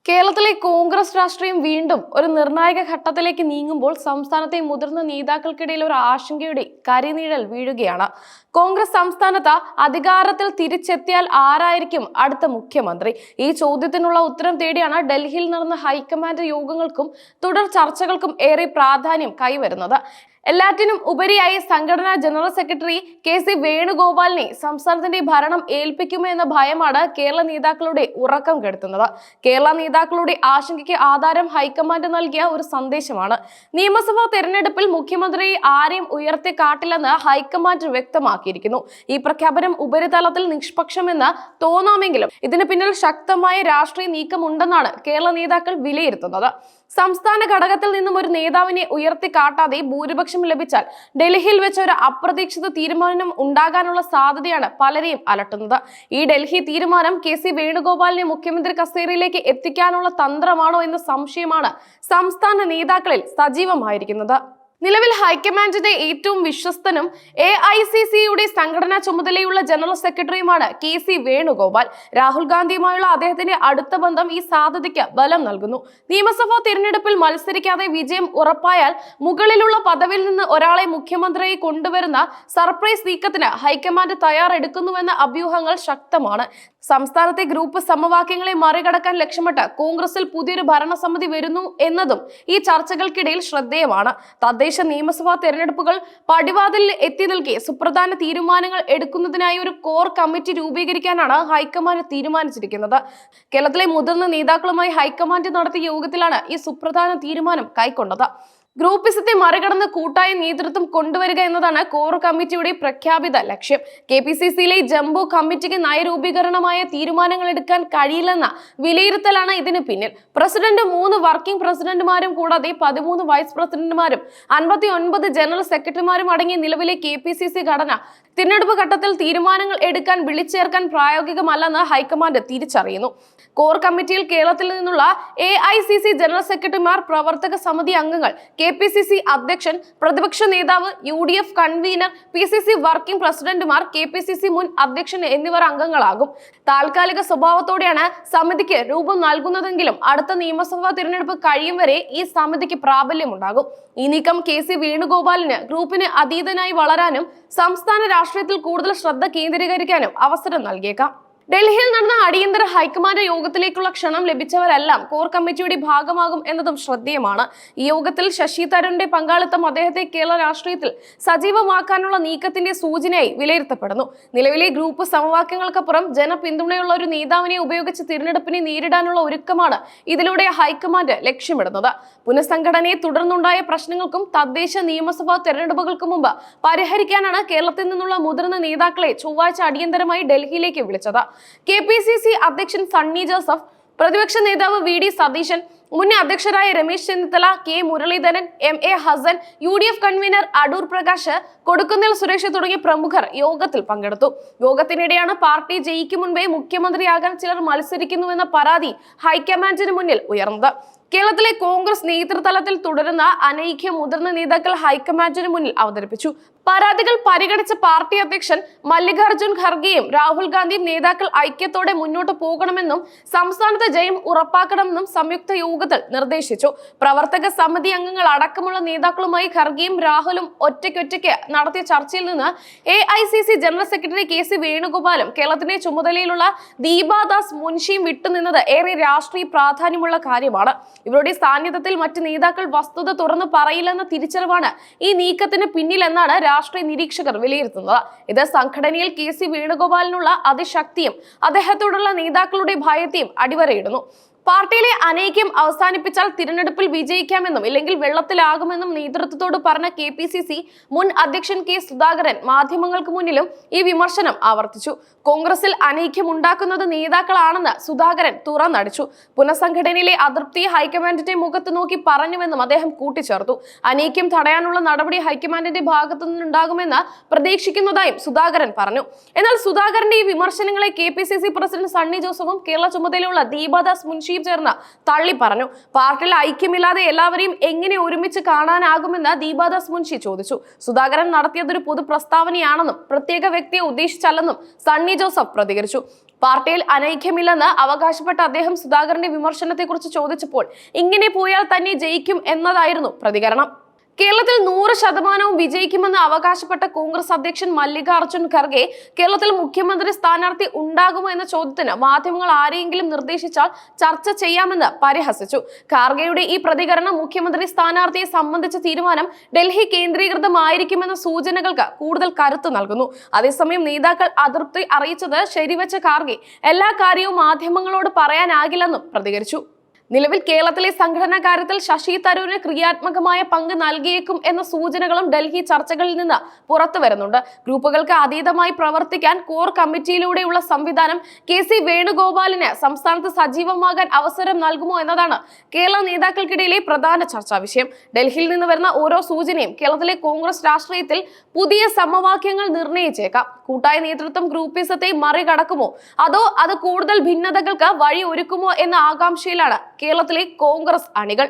കേരളത്തിലെ കോൺഗ്രസ് രാഷ്ട്രീയം വീണ്ടും ഒരു നിർണായക ഘട്ടത്തിലേക്ക് നീങ്ങുമ്പോൾ സംസ്ഥാനത്തെ മുതിർന്ന നേതാക്കൾക്കിടയിൽ ഒരു ആശങ്കയുടെ കരിനിഴൽ വീഴുകയാണ്. കോൺഗ്രസ് സംസ്ഥാനത്ത് അധികാരത്തിൽ തിരിച്ചെത്തിയാൽ ആരായിരിക്കും അടുത്ത മുഖ്യമന്ത്രി? ഈ ചോദ്യത്തിനുള്ള ഉത്തരം തേടിയാണ് ഡൽഹിയിൽ നടന്ന ഹൈക്കമാൻഡ് യോഗങ്ങൾക്കും തുടർ ചർച്ചകൾക്കും ഏറെ പ്രാധാന്യം കൈവരുന്നത്. എല്ലാറ്റിനും ഉപരിയായി സംഘടനാ ജനറൽ സെക്രട്ടറി കെ.സി. വേണുഗോപാലിനെ സംസ്ഥാനത്തിന്റെ ഭരണം ഏൽപ്പിക്കുമോ എന്ന ഭയമാണ് കേരള നേതാക്കളുടെ ഉറക്കം കെടുത്തുന്നത്. കേരള നേതാക്കളുടെ ആശങ്കയ്ക്ക് ആധാരം ഹൈക്കമാൻഡ് നൽകിയ ഒരു സന്ദേശമാണ്. നിയമസഭാ തെരഞ്ഞെടുപ്പിൽ മുഖ്യമന്ത്രി ആരെയും ഉയർത്തി കാട്ടില്ലെന്ന് ഹൈക്കമാൻഡ് വ്യക്തമാക്കിയിരിക്കുന്നു. ഈ പ്രഖ്യാപനം ഉപരിതലത്തിൽ നിഷ്പക്ഷമെന്ന് തോന്നാമെങ്കിലും ഇതിന് പിന്നിൽ ശക്തമായ രാഷ്ട്രീയ നീക്കമുണ്ടെന്നാണ് കേരള നേതാക്കൾ വിലയിരുത്തുന്നത്. സംസ്ഥാന ഘടകത്തിൽ നിന്നും ഒരു നേതാവിനെ ഉയർത്തി കാട്ടാതെ ഭൂരിപക്ഷം ലഭിച്ചാൽ ഡൽഹിയിൽ വെച്ച ഒരു അപ്രതീക്ഷിത തീരുമാനം ഉണ്ടാകാനുള്ള സാധ്യതയാണ് പലരെയും അലട്ടുന്നത്. ഈ ഡൽഹി തീരുമാനം കെ.സി. വേണുഗോപാലിനെ മുഖ്യമന്ത്രി കസേരയിലേക്ക് എത്തിക്കാനുള്ള തന്ത്രമാണോ എന്ന സംശയമാണ് സംസ്ഥാന നേതാക്കളിൽ സജീവമായിരിക്കുന്നത്. നിലവിൽ ഹൈക്കമാൻഡിന്റെ ഏറ്റവും വിശ്വസ്തനും AICCയുടെ സംഘടനാ ചുമതലയുള്ള ജനറൽ സെക്രട്ടറിയുമാണ് കെ.സി. വേണുഗോപാൽ. രാഹുൽ ഗാന്ധിയുമായുള്ള അദ്ദേഹത്തിന്റെ അടുത്ത ബന്ധം ഈ സാധ്യതയ്ക്ക് ബലം നൽകുന്നു. നിയമസഭാ തിരഞ്ഞെടുപ്പിൽ മത്സരിക്കാതെ വിജയം ഉറപ്പായാൽ മുകളിലുള്ള പദവിയിൽ നിന്ന് ഒരാളെ മുഖ്യമന്ത്രിയെ കൊണ്ടുവരുന്ന സർപ്രൈസ് നീക്കത്തിന് ഹൈക്കമാൻഡ് തയ്യാറെടുക്കുന്നുവെന്ന അഭ്യൂഹങ്ങൾ ശക്തമാണ്. സംസ്ഥാനത്തെ ഗ്രൂപ്പ് സമവാക്യങ്ങളെ മറികടക്കാൻ ലക്ഷ്യമിട്ട് കോൺഗ്രസിൽ പുതിയൊരു ഭരണസമിതി വരുന്നു എന്നതും ഈ ചർച്ചകൾക്കിടയിൽ ശ്രദ്ധേയമാണ്. തദ്ദേശ നിയമസഭാ തെരഞ്ഞെടുപ്പുകൾ പടിവാതിലിൽ എത്തി നിൽക്കെ സുപ്രധാന തീരുമാനങ്ങൾ എടുക്കുന്നതിനായി ഒരു കോർ കമ്മിറ്റി രൂപീകരിക്കാനാണ് ഹൈക്കമാൻഡ് തീരുമാനിച്ചിരിക്കുന്നത്. കേരളത്തിലെ മുതിർന്ന നേതാക്കളുമായി ഹൈക്കമാൻഡ് നടത്തിയ യോഗത്തിലാണ് ഈ സുപ്രധാന തീരുമാനം കൈക്കൊണ്ടത്. ഗ്രൂപ്പിസത്തെ മറികടന്ന് കൂട്ടായ നേതൃത്വം കൊണ്ടുവരിക എന്നതാണ് കോർ കമ്മിറ്റിയുടെ പ്രഖ്യാപിത ലക്ഷ്യം. KPCCയിലെ ജംബോ കമ്മിറ്റിക്ക് നയരൂപീകരണമായ തീരുമാനങ്ങൾ എടുക്കാൻ കഴിയില്ലെന്ന വിലയിരുത്തലാണ് ഇതിന് പിന്നിൽ. പ്രസിഡന്റ്, 3 വർക്കിംഗ് പ്രസിഡന്റുമാരും കൂടാതെ 13 വൈസ് പ്രസിഡന്റുമാരും 59 ജനറൽ സെക്രട്ടറിമാരും അടങ്ങിയ നിലവിലെ KPCC ഘടന തിരഞ്ഞെടുപ്പ് ഘട്ടത്തിൽ തീരുമാനങ്ങൾ എടുക്കാൻ വിളിച്ചേർക്കാൻ പ്രായോഗികമല്ലെന്ന് ഹൈക്കമാൻഡ് തിരിച്ചറിയുന്നു. കോർ കമ്മിറ്റിയിൽ കേരളത്തിൽ നിന്നുള്ള AICC ജനറൽ സെക്രട്ടറിമാർ, പ്രവർത്തക സമിതി അംഗങ്ങൾ, KPCC അധ്യക്ഷൻ, പ്രതിപക്ഷ നേതാവ്, UDF കൺവീനർ, PCC വർക്കിംഗ് പ്രസിഡന്റുമാർ, KPCC മുൻ അധ്യക്ഷൻ എന്നിവർ അംഗങ്ങളാകും. താൽക്കാലിക സ്വഭാവത്തോടെയാണ് സമിതിക്ക് രൂപം നൽകുന്നതെങ്കിലും അടുത്ത നിയമസഭാ തിരഞ്ഞെടുപ്പ് കഴിയും വരെ ഈ സമിതിക്ക് പ്രാബല്യമുണ്ടാകും. ഈ നീക്കം കെ.സി. വേണുഗോപാലിന് ഗ്രൂപ്പിന് അതീതനായി വളരാനും സംസ്ഥാന രാഷ്ട്രീയത്തിൽ കൂടുതൽ ശ്രദ്ധ കേന്ദ്രീകരിക്കാനും അവസരം നൽകിയേക്കാം. ഡൽഹിയിൽ നടന്ന അടിയന്തര ഹൈക്കമാൻഡ് യോഗത്തിലേക്കുള്ള ക്ഷണം ലഭിച്ചവരെല്ലാം കോർ കമ്മിറ്റിയുടെ ഭാഗമാകും എന്നതും ശ്രദ്ധേയമാണ്. ഈ യോഗത്തിൽ ശശി തരൂരിന്റെ പങ്കാളിത്തം അദ്ദേഹത്തെ കേരള രാഷ്ട്രീയത്തിൽ സജീവമാക്കാനുള്ള നീക്കത്തിന്റെ സൂചനയായി വിലയിരുത്തപ്പെടുന്നു. നിലവിലെ ഗ്രൂപ്പ് സമവാക്യങ്ങൾക്കപ്പുറം ജനപിന്തുണയുള്ള ഒരു നേതാവിനെ ഉപയോഗിച്ച് തിരഞ്ഞെടുപ്പിനെ നേരിടാനുള്ള ഒരുക്കമാണ് ഇതിലൂടെ ഹൈക്കമാൻഡ് ലക്ഷ്യമിടുന്നത്. പുനഃസംഘടനയെ തുടർന്നുണ്ടായ പ്രശ്നങ്ങൾക്കും തദ്ദേശ നിയമസഭാ തെരഞ്ഞെടുപ്പുകൾക്കും മുമ്പ് പരിഹരിക്കാനാണ് കേരളത്തിൽ നിന്നുള്ള മുതിർന്ന നേതാക്കളെ ചൊവ്വാഴ്ച അടിയന്തരമായി ഡൽഹിയിലേക്ക് വിളിച്ചത്. KPCC അധ്യക്ഷൻ സണ്ണി ജോസഫ്, പ്രതിപക്ഷ നേതാവ് VD സതീശൻ, മുൻ അധ്യക്ഷരായ Ramesh Chennithala, K Muraleedharan, MA Hassan, UDF convener Adoor Prakash, Kodikunnil Suresh തുടങ്ങിയ പ്രമുഖർ യോഗത്തിൽ പങ്കെടുത്തു. യോഗത്തിനിടെയാണ് പാർട്ടി ജയിക്കും മുൻപേ മുഖ്യമന്ത്രിയാകാൻ ചിലർ മത്സരിക്കുന്നുവെന്ന പരാതി ഹൈക്കമാൻഡിന് മുന്നിൽ ഉയർന്നത്. കേരളത്തിലെ കോൺഗ്രസ് നേതൃതലത്തിൽ തുടരുന്ന അനൈക്യം മുതിർന്ന നേതാക്കൾ ഹൈക്കമാൻഡിന് മുന്നിൽ അവതരിപ്പിച്ചു. പരാതികൾ പരിഗണിച്ച പാർട്ടി അധ്യക്ഷൻ മല്ലികാർജുൻ ഖർഗെയും രാഹുൽ ഗാന്ധിയും നേതാക്കൾ ഐക്യത്തോടെ മുന്നോട്ട് പോകണമെന്നും സംസ്ഥാനത്തെ ജയം ഉറപ്പാക്കണമെന്നും സംയുക്ത യോഗത്തിൽ നിർദ്ദേശിച്ചു. പ്രവർത്തക സമിതി അംഗങ്ങൾ അടക്കമുള്ള നേതാക്കളുമായി ഖർഗെയും രാഹുലും ഒറ്റയ്ക്കൊറ്റയ്ക്ക് നടത്തിയ ചർച്ചയിൽ നിന്ന് AICC ജനറൽ സെക്രട്ടറി കെ.സി. വേണുഗോപാലും കേരളത്തിന്റെ ചുമതലയിലുള്ള ദീപാദാസ് മുൻഷിയും വിട്ടുനിന്നത് ഏറെ രാഷ്ട്രീയ പ്രാധാന്യമുള്ള കാര്യമാണ്. ഇവരുടെ സാന്നിധ്യത്തിൽ മറ്റ് നേതാക്കൾ വസ്തുത തുറന്നു പറയില്ലെന്ന തിരിച്ചറിവാണ് ഈ നീക്കത്തിന് പിന്നിലെന്നാണ് രാഷ്ട്രീയ നിരീക്ഷകർ വിലയിരുത്തുന്നത്. ഇത് സംഘടനയിൽ കെ.സി. വേണുഗോപാലിനുള്ള അതിശക്തിയും അദ്ദേഹത്തോടുള്ള നേതാക്കളുടെ ഭയത്തെയും അടിവരയിടുന്നു. പാർട്ടിയിലെ അനൈക്യം അവസാനിപ്പിച്ചാൽ തിരഞ്ഞെടുപ്പിൽ വിജയിക്കാമെന്നും ഇല്ലെങ്കിൽ വെള്ളത്തിലാകുമെന്നും നേതൃത്വത്തോട് പറഞ്ഞ KPCC മുൻ അധ്യക്ഷൻ K സുധാകരൻ മാധ്യമങ്ങൾക്ക് മുന്നിലും ഈ വിമർശനം ആവർത്തിച്ചു. കോൺഗ്രസിൽ അനൈക്യം ഉണ്ടാക്കുന്നത് നേതാക്കളാണെന്ന് സുധാകരൻ തുറന്നടിച്ചു. പുനഃസംഘടനയിലെ അതൃപ്തി ഹൈക്കമാൻഡിന്റെ മുഖത്ത് നോക്കി പറഞ്ഞുവെന്നും അദ്ദേഹം കൂട്ടിച്ചേർത്തു. അനൈക്യം തടയാനുള്ള നടപടി ഹൈക്കമാൻഡിന്റെ ഭാഗത്തു നിന്നുണ്ടാകുമെന്ന് പ്രതീക്ഷിക്കുന്നതായും സുധാകരൻ പറഞ്ഞു. എന്നാൽ സുധാകരന്റെ ഈ വിമർശനങ്ങളെ KPCC പ്രസിഡന്റ് സണ്ണി ജോസഫും കേരള ചുമതലയുള്ള ദീപാദാസ് മുൻഷി മുൻഷിയും ചേർന്ന് തള്ളി പറഞ്ഞു. പാർട്ടിയിൽ ഐക്യമില്ലാതെ എല്ലാവരെയും എങ്ങനെ ഒരുമിച്ച് കാണാനാകുമെന്ന് ദീപാദാസ് മുൻഷി ചോദിച്ചു. സുധാകരൻ നടത്തിയതൊരു പൊതു പ്രസ്താവനയാണെന്നും പ്രത്യേക വ്യക്തിയെ ഉദ്ദേശിച്ചല്ലെന്നും സണ്ണി ജോസഫ് പ്രതികരിച്ചു. പാർട്ടിയിൽ അനൈക്യമില്ലെന്ന് അവകാശപ്പെട്ട അദ്ദേഹം സുധാകരന്റെ വിമർശനത്തെക്കുറിച്ച് ചോദിച്ചപ്പോൾ ഇങ്ങനെ പോയാൽ തന്നെ ജയിക്കും എന്നതായിരുന്നു പ്രതികരണം. കേരളത്തിൽ 100% വിജയിക്കുമെന്ന് അവകാശപ്പെട്ട കോൺഗ്രസ് അധ്യക്ഷൻ മല്ലികാർജുൻ ഖർഗെ കേരളത്തിൽ മുഖ്യമന്ത്രി സ്ഥാനാർത്ഥി ഉണ്ടാകുമോ എന്ന ചോദ്യത്തിന് മാധ്യമങ്ങൾ ആരെയെങ്കിലും നിർദ്ദേശിച്ചാൽ ചർച്ച ചെയ്യാമെന്ന് പരിഹസിച്ചു. ഖാർഗെയുടെ ഈ പ്രതികരണം മുഖ്യമന്ത്രി സ്ഥാനാർത്ഥിയെ സംബന്ധിച്ച തീരുമാനം ഡൽഹി കേന്ദ്രീകൃതമായിരിക്കുമെന്ന സൂചനകൾക്ക് കൂടുതൽ കരുത്ത് നൽകുന്നു. അതേസമയം നേതാക്കൾ അതൃപ്തി അറിയിച്ചത് ശരിവെച്ച ഖാർഗെ എല്ലാ കാര്യവും മാധ്യമങ്ങളോട് പറയാനാകില്ലെന്നും പ്രതികരിച്ചു. നിലവിൽ കേരളത്തിലെ സംഘടനാ കാര്യത്തിൽ ശശി തരൂരിന് ക്രിയാത്മകമായ പങ്ക് നൽകിയേക്കും എന്ന സൂചനകളും ഡൽഹി ചർച്ചകളിൽ നിന്ന് പുറത്തു വരുന്നുണ്ട്. ഗ്രൂപ്പുകൾക്ക് അതീതമായി പ്രവർത്തിക്കാൻ കോർ കമ്മിറ്റിയിലൂടെയുള്ള സംവിധാനം KC വേണുഗോപാലിന് സംസ്ഥാനത്ത് സജീവമാകാൻ അവസരം നൽകുമോ എന്നതാണ് കേരള നേതാക്കൾക്കിടയിലെ പ്രധാന ചർച്ചാ വിഷയം. ഡൽഹിയിൽ നിന്ന് വരുന്ന ഓരോ സൂചനയും കേരളത്തിലെ കോൺഗ്രസ് രാഷ്ട്രീയത്തിൽ പുതിയ സമവാക്യങ്ങൾ നിർണയിച്ചേക്കാം. കൂട്ടായ നേതൃത്വം ഗ്രൂപ്പിസത്തെ മറികടക്കുമോ അതോ അത് കൂടുതൽ ഭിന്നതകൾക്ക് വഴി ഒരുക്കുമോ എന്ന ആകാംക്ഷയിലാണ് കേരളത്തിലെ കോൺഗ്രസ് അണികൾ.